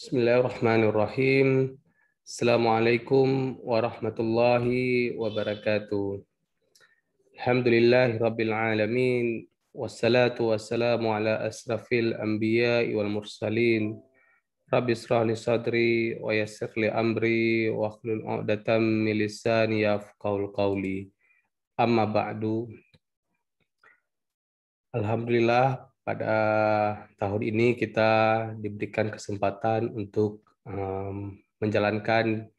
Bismillahirrahmanirrahim. Assalamualaikum warahmatullahi wabarakatuh. Alhamdulillahirabbil alamin wassalatu wassalamu ala asrafil anbiya'i wal mursalin. Rabbi israh li sadri wa yassir li amri wa hlul 'uqdatam min lisani yafqahul qawli. Amma ba'du. Alhamdulillah pada tahun ini kita diberikan kesempatan untuk menjalankan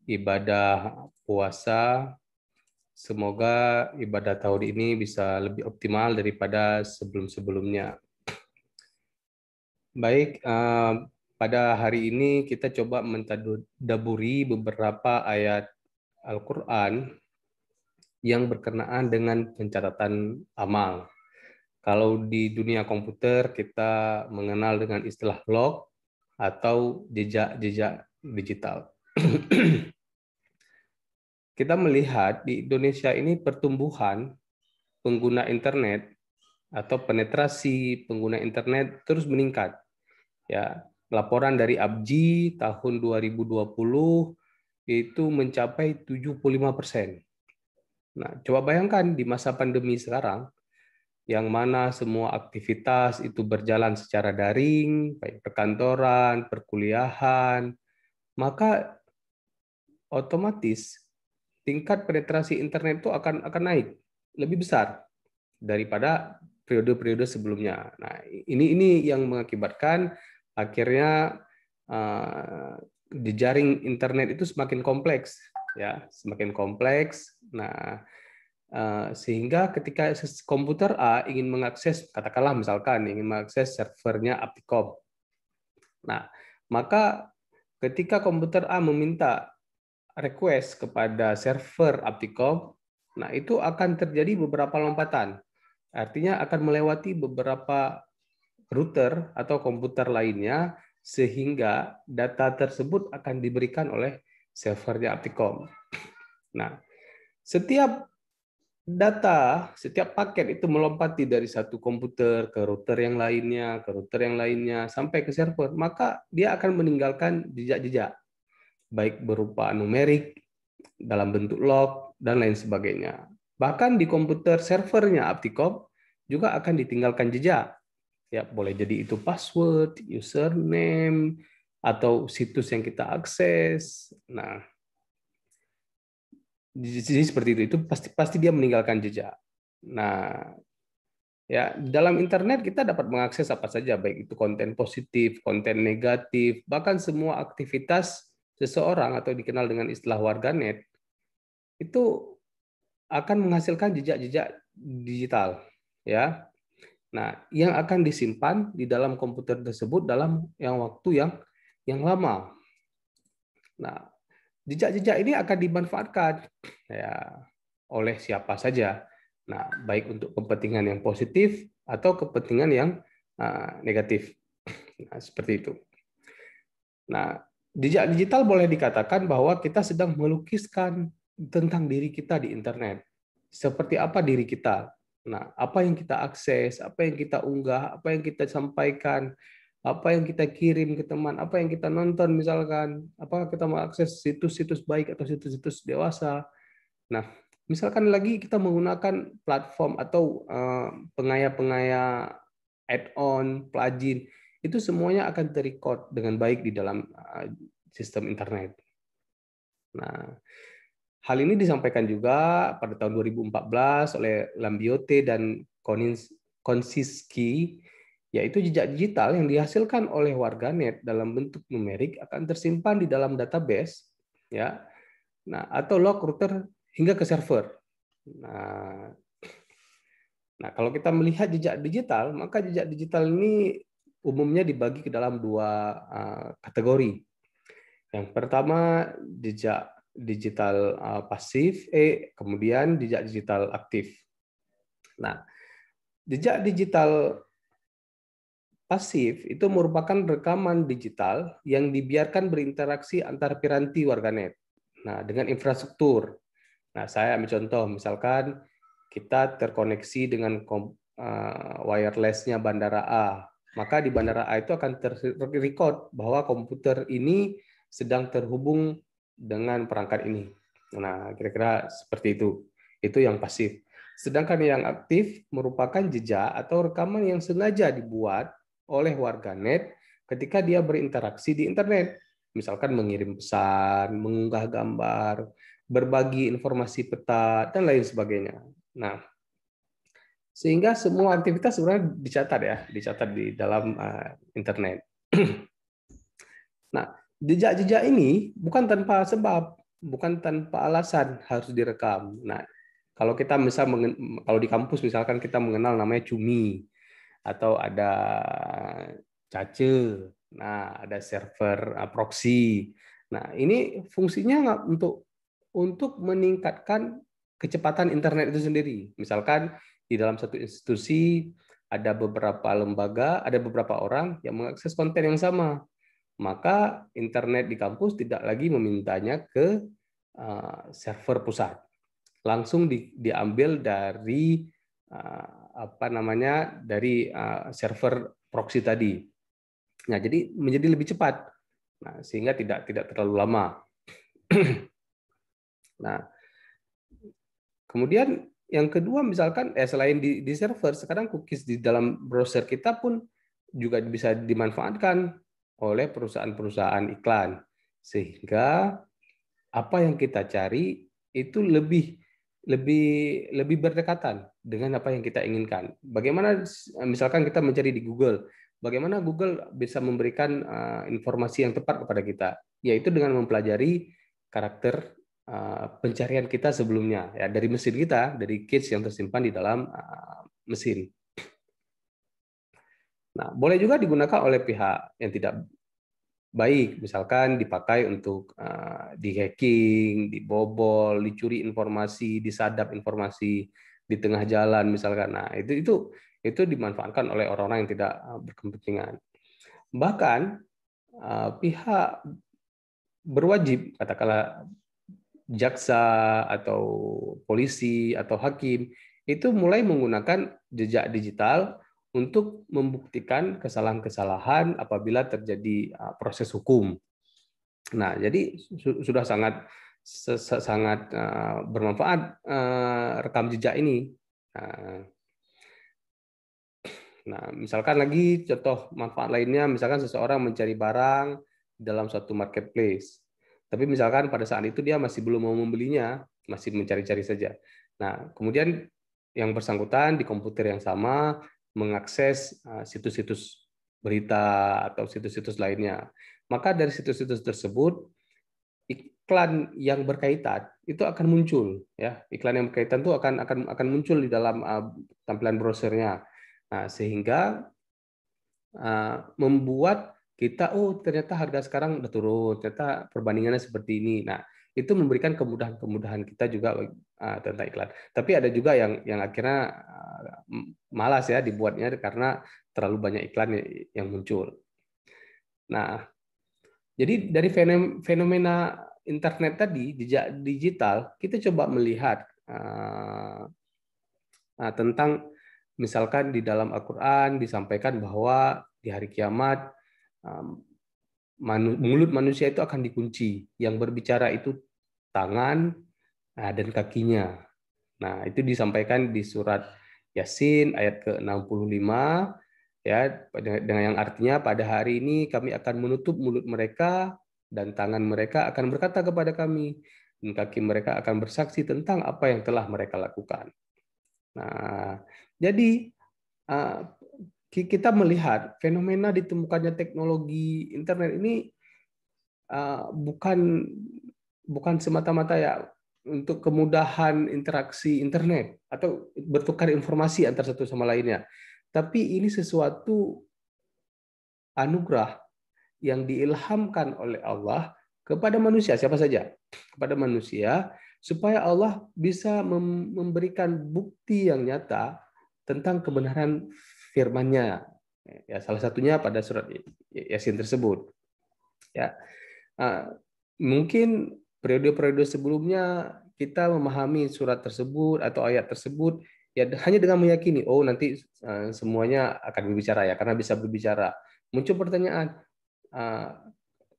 ibadah puasa. Semoga ibadah tahun ini bisa lebih optimal daripada sebelum-sebelumnya. Baik, pada hari ini kita coba mentadaburi beberapa ayat Al-Quran yang berkenaan dengan pencatatan amal. Kalau di dunia komputer kita mengenal dengan istilah log atau jejak-jejak digital. Kita melihat di Indonesia ini pertumbuhan pengguna internet atau penetrasi pengguna internet terus meningkat. Ya, laporan dari ABJI tahun 2020 itu mencapai 75%. Nah, coba bayangkan di masa pandemi sekarang, yang mana semua aktivitas itu berjalan secara daring, baik perkantoran, perkuliahan, maka otomatis tingkat penetrasi internet itu akan naik lebih besar daripada periode-periode sebelumnya. Nah, ini yang mengakibatkan akhirnya jejaring internet itu semakin kompleks, ya, semakin kompleks. Nah, sehingga ketika komputer A ingin mengakses, katakanlah misalkan ingin mengakses servernya Aptikom. Nah, maka ketika komputer A meminta request kepada server Aptikom, nah itu akan terjadi beberapa lompatan. Artinya akan melewati beberapa router atau komputer lainnya sehingga data tersebut akan diberikan oleh servernya Aptikom. Nah, setiap paket itu melompati dari satu komputer ke router yang lainnya, sampai ke server, maka dia akan meninggalkan jejak-jejak, baik berupa numerik, dalam bentuk log, dan lain sebagainya. Bahkan di komputer servernya Aptikom juga akan ditinggalkan jejak. Ya, boleh jadi itu password, username, atau situs yang kita akses. Nah, jadi seperti itu pasti dia meninggalkan jejak. Nah, ya dalam internet kita dapat mengakses apa saja, baik itu konten positif, konten negatif, bahkan semua aktivitas seseorang atau dikenal dengan istilah warganet itu akan menghasilkan jejak-jejak digital, ya. Nah, yang akan disimpan di dalam komputer tersebut dalam waktu yang lama. Nah, jejak-jejak ini akan dimanfaatkan ya oleh siapa saja. Nah, baik untuk kepentingan yang positif atau kepentingan yang negatif. Nah, seperti itu. Nah, jejak digital boleh dikatakan bahwa kita sedang melukiskan tentang diri kita di internet. Seperti apa diri kita? Nah, apa yang kita akses, apa yang kita unggah, apa yang kita sampaikan, apa yang kita kirim ke teman, apa yang kita nonton misalkan, apakah kita mengakses situs-situs baik atau situs-situs dewasa. Nah, misalkan lagi kita menggunakan platform atau pengaya-pengaya add-on, plugin, itu semuanya akan terrecord dengan baik di dalam sistem internet. Nah, hal ini disampaikan juga pada tahun 2014 oleh Lambiote dan Konsiski, yaitu jejak digital yang dihasilkan oleh warganet dalam bentuk numerik akan tersimpan di dalam database, ya. Nah, atau log router hingga ke server. Nah, kalau kita melihat jejak digital, maka jejak digital ini umumnya dibagi ke dalam dua kategori. Yang pertama jejak digital pasif, kemudian jejak digital aktif. Nah, jejak digital pasif itu merupakan rekaman digital yang dibiarkan berinteraksi antar piranti warganet. Nah, dengan infrastruktur. Nah, saya ambil contoh, misalkan kita terkoneksi dengan wireless-nya bandara A. maka di bandara A itu akan terrecord bahwa komputer ini sedang terhubung dengan perangkat ini. Nah, kira-kira seperti itu. Itu yang pasif. Sedangkan yang aktif merupakan jejak atau rekaman yang sengaja dibuat oleh warganet ketika dia berinteraksi di internet. Misalkan mengirim pesan, mengunggah gambar, berbagi informasi peta, dan lain sebagainya. Nah, sehingga semua aktivitas sebenarnya dicatat di dalam internet. Nah, jejak-jejak ini bukan tanpa sebab, bukan tanpa alasan harus direkam. Nah, kalau kita kalau di kampus misalkan kita mengenal namanya cumi atau ada cace, nah ada server proxy. Nah, ini fungsinya nggak untuk meningkatkan kecepatan internet itu sendiri. Misalkan di dalam satu institusi ada beberapa lembaga, ada beberapa orang yang mengakses konten yang sama, maka internet di kampus tidak lagi memintanya ke server pusat, langsung diambil dari dari server proxy tadi. Nah, jadi menjadi lebih cepat. Nah, sehingga tidak terlalu lama. Nah, kemudian yang kedua misalkan selain di server, sekarang cookies di dalam browser kita pun juga bisa dimanfaatkan oleh perusahaan-perusahaan iklan, sehingga apa yang kita cari itu lebih berdekatan dengan apa yang kita inginkan. Bagaimana misalkan kita mencari di Google, bagaimana Google bisa memberikan informasi yang tepat kepada kita, yaitu dengan mempelajari karakter pencarian kita sebelumnya, ya, dari mesin kita, dari cache yang tersimpan di dalam mesin. Nah, boleh juga digunakan oleh pihak yang tidak baik, misalkan dipakai untuk di hacking, dibobol, dicuri informasi, disadap informasi di tengah jalan misalkan. Nah, itu dimanfaatkan oleh orang-orang yang tidak berkepentingan. Bahkan pihak berwajib, katakanlah jaksa atau polisi atau hakim, itu mulai menggunakan jejak digital untuk membuktikan kesalahan-kesalahan apabila terjadi proses hukum. Nah, jadi sudah sangat bermanfaat rekam jejak ini. Nah, misalkan lagi contoh manfaat lainnya, misalkan seseorang mencari barang dalam suatu marketplace. Tapi misalkan pada saat itu dia masih belum mau membelinya, masih mencari-cari saja. Nah, kemudian yang bersangkutan di komputer yang sama mengakses situs-situs berita atau situs-situs lainnya. Maka dari situs-situs tersebut iklan yang berkaitan itu akan muncul, ya. Iklan yang berkaitan itu akan muncul di dalam tampilan browsernya. Nah, sehingga membuat kita, oh ternyata harga sekarang udah turun, ternyata perbandingannya seperti ini. Nah, itu memberikan kemudahan-kemudahan kita juga tentang iklan. Tapi ada juga yang akhirnya malas ya dibuatnya karena terlalu banyak iklan yang muncul. Nah, jadi dari fenomena internet tadi, jejak digital, kita coba melihat tentang misalkan di dalam Al-Quran disampaikan bahwa di hari kiamat mulut manusia itu akan dikunci. Yang berbicara itu tangan dan kakinya. Nah, itu disampaikan di surat Yasin ayat ke-65, ya, dengan yang artinya pada hari ini kami akan menutup mulut mereka dan tangan mereka akan berkata kepada kami, dan kaki mereka akan bersaksi tentang apa yang telah mereka lakukan. Nah, jadi kita melihat fenomena ditemukannya teknologi internet ini bukan semata-mata ya untuk kemudahan interaksi internet atau bertukar informasi antar satu sama lainnya, tapi ini sesuatu anugerah yang diilhamkan oleh Allah kepada manusia, siapa saja, kepada manusia, supaya Allah bisa memberikan bukti yang nyata tentang kebenaran firman-Nya. Ya, salah satunya pada surat Yasin tersebut. Ya, mungkin periode-periode sebelumnya kita memahami surat tersebut atau ayat tersebut Ya hanya dengan meyakini, oh nanti semuanya akan berbicara ya, karena bisa berbicara. Muncul pertanyaan,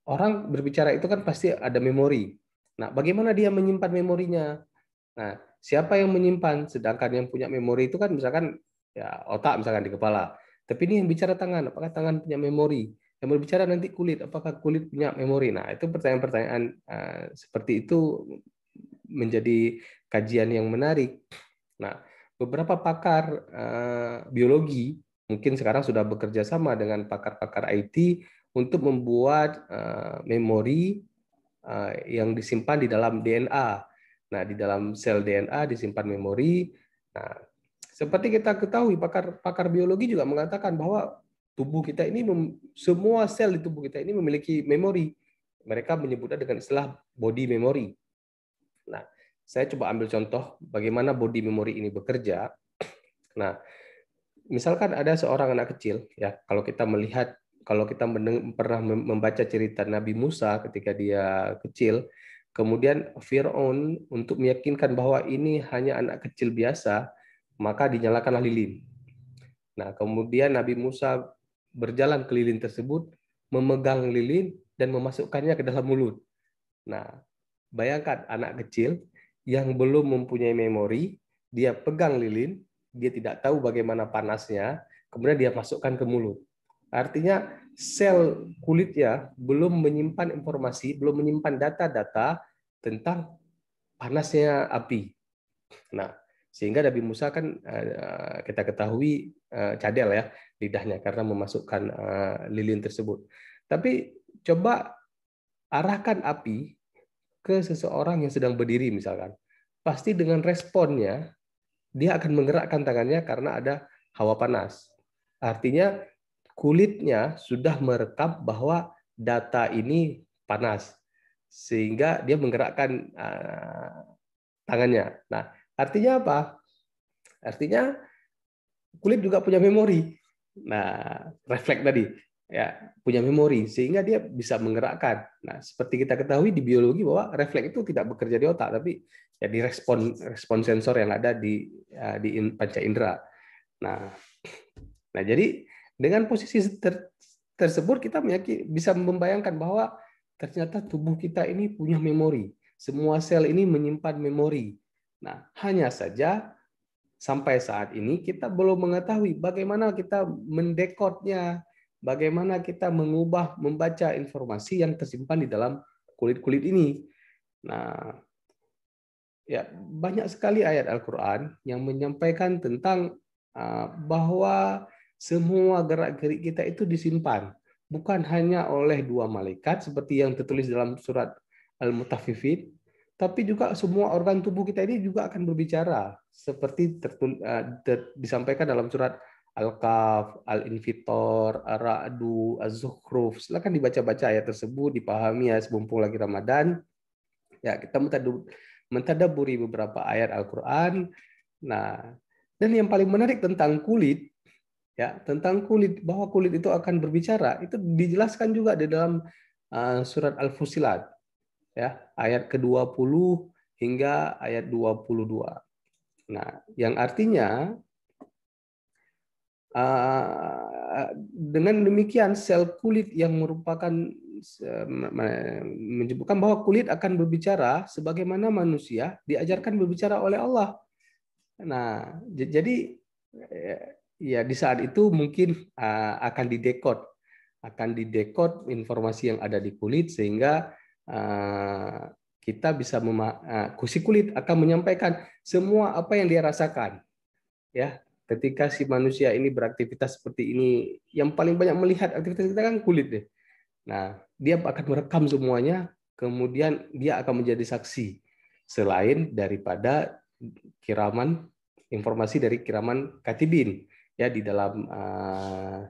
orang berbicara itu kan pasti ada memori. Nah, bagaimana dia menyimpan memorinya? Nah, siapa yang menyimpan? Sedangkan yang punya memori itu kan misalkan ya otak misalkan di kepala. Tapi ini yang bicara tangan, apakah tangan punya memori? Yang berbicara nanti kulit, apakah kulit punya memori? Nah, itu pertanyaan-pertanyaan seperti itu menjadi kajian yang menarik. Nah, beberapa pakar biologi mungkin sekarang sudah bekerja sama dengan pakar-pakar IT untuk membuat memori yang disimpan di dalam DNA. Nah, di dalam sel DNA disimpan memori. Nah, seperti kita ketahui, pakar biologi juga mengatakan bahwa tubuh kita ini, semua sel di tubuh kita ini memiliki memori. Mereka menyebutnya dengan istilah body memory. Nah, saya coba ambil contoh bagaimana body memory ini bekerja. Nah, misalkan ada seorang anak kecil, ya, kalau kita pernah membaca cerita Nabi Musa ketika dia kecil, kemudian Firaun untuk meyakinkan bahwa ini hanya anak kecil biasa, maka dinyalakanlah lilin. Nah, kemudian Nabi Musa berjalan ke lilin tersebut, memegang lilin dan memasukkannya ke dalam mulut. Nah, bayangkan anak kecil yang belum mempunyai memori, dia pegang lilin, dia tidak tahu bagaimana panasnya, kemudian dia masukkan ke mulut. Artinya sel kulitnya belum menyimpan informasi, belum menyimpan data-data tentang panasnya api. Nah, sehingga Nabi Musa kan kita ketahui cadel ya lidahnya karena memasukkan lilin tersebut. Tapi coba arahkan api ke seseorang yang sedang berdiri misalkan. Pasti dengan responnya dia akan menggerakkan tangannya karena ada hawa panas. Artinya kulitnya sudah merekam bahwa data ini panas sehingga dia menggerakkan tangannya. Nah, artinya apa? Artinya kulit juga punya memori. Nah, refleks tadi ya punya memori sehingga dia bisa menggerakkan. Nah, seperti kita ketahui di biologi bahwa refleks itu tidak bekerja di otak tapi ya di respon sensor yang ada di panca indera. Nah, jadi dengan posisi tersebut kita bisa membayangkan bahwa ternyata tubuh kita ini punya memori. Semua sel ini menyimpan memori. Nah, hanya saja sampai saat ini kita belum mengetahui bagaimana kita mendekodnya, bagaimana kita membaca informasi yang tersimpan di dalam kulit-kulit ini. Nah, ya banyak sekali ayat Al-Quran yang menyampaikan tentang bahwa semua gerak-gerik kita itu disimpan, bukan hanya oleh dua malaikat seperti yang tertulis dalam surat Al-Mutaffifin, tapi juga semua organ tubuh kita ini juga akan berbicara seperti disampaikan dalam surat Al-Kahf, Al-Infitor, Ar-Ra'du, Az-Zukhruf. Silakan dibaca-baca ayat tersebut, dipahami ya mumpung lagi Ramadan. Ya, kita mentadaburi beberapa ayat Al-Qur'an. Nah, dan yang paling menarik tentang kulit, ya, tentang kulit bahwa kulit itu akan berbicara, itu dijelaskan juga di dalam surat Al-Fusilat. Ya, ayat ke-20 hingga ayat 22. Nah, yang artinya dengan demikian sel kulit yang merupakan menyebutkan bahwa kulit akan berbicara sebagaimana manusia diajarkan berbicara oleh Allah. Nah, jadi ya di saat itu mungkin akan didekod informasi yang ada di kulit sehingga kita bisa si kulit akan menyampaikan semua apa yang dia rasakan. Ya, ketika si manusia ini beraktivitas seperti ini, yang paling banyak melihat aktivitas kita kan kulit deh. Nah, dia akan merekam semuanya, kemudian dia akan menjadi saksi selain daripada kiraman informasi dari kiraman katibin ya di dalam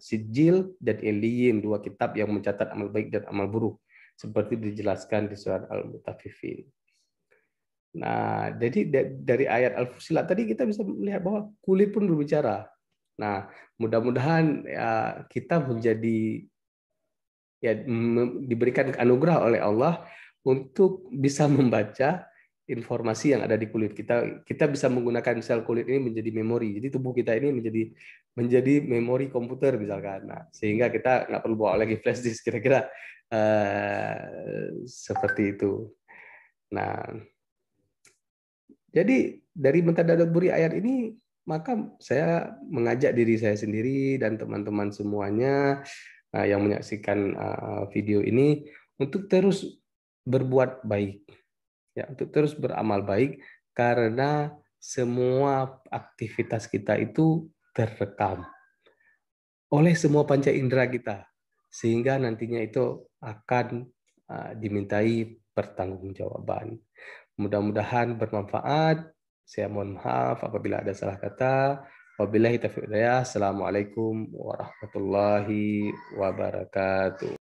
Sijil dan Illiyin, dua kitab yang mencatat amal baik dan amal buruk seperti dijelaskan di surat Al-Mutaffifin. Nah, jadi dari ayat Al-Fusilat tadi kita bisa melihat bahwa kulit pun berbicara. Nah, mudah-mudahan ya, kita menjadi ya diberikan anugerah oleh Allah untuk bisa membaca informasi yang ada di kulit kita. Kita bisa menggunakan sel kulit ini menjadi memori. Jadi tubuh kita ini menjadi memori komputer misalkan. Nah, sehingga kita nggak perlu bawa lagi flash disk, kira-kira seperti itu. Nah, jadi dari Mentadaburi ayat ini, maka saya mengajak diri saya sendiri dan teman-teman semuanya yang menyaksikan video ini untuk terus berbuat baik, ya, untuk terus beramal baik, karena semua aktivitas kita itu terekam oleh semua panca indera kita, sehingga nantinya itu akan dimintai pertanggungjawaban. Mudah-mudahan bermanfaat. Saya mohon maaf apabila ada salah kata. Wabillahi taufiq wal hidayah. Assalamualaikum warahmatullahi wabarakatuh.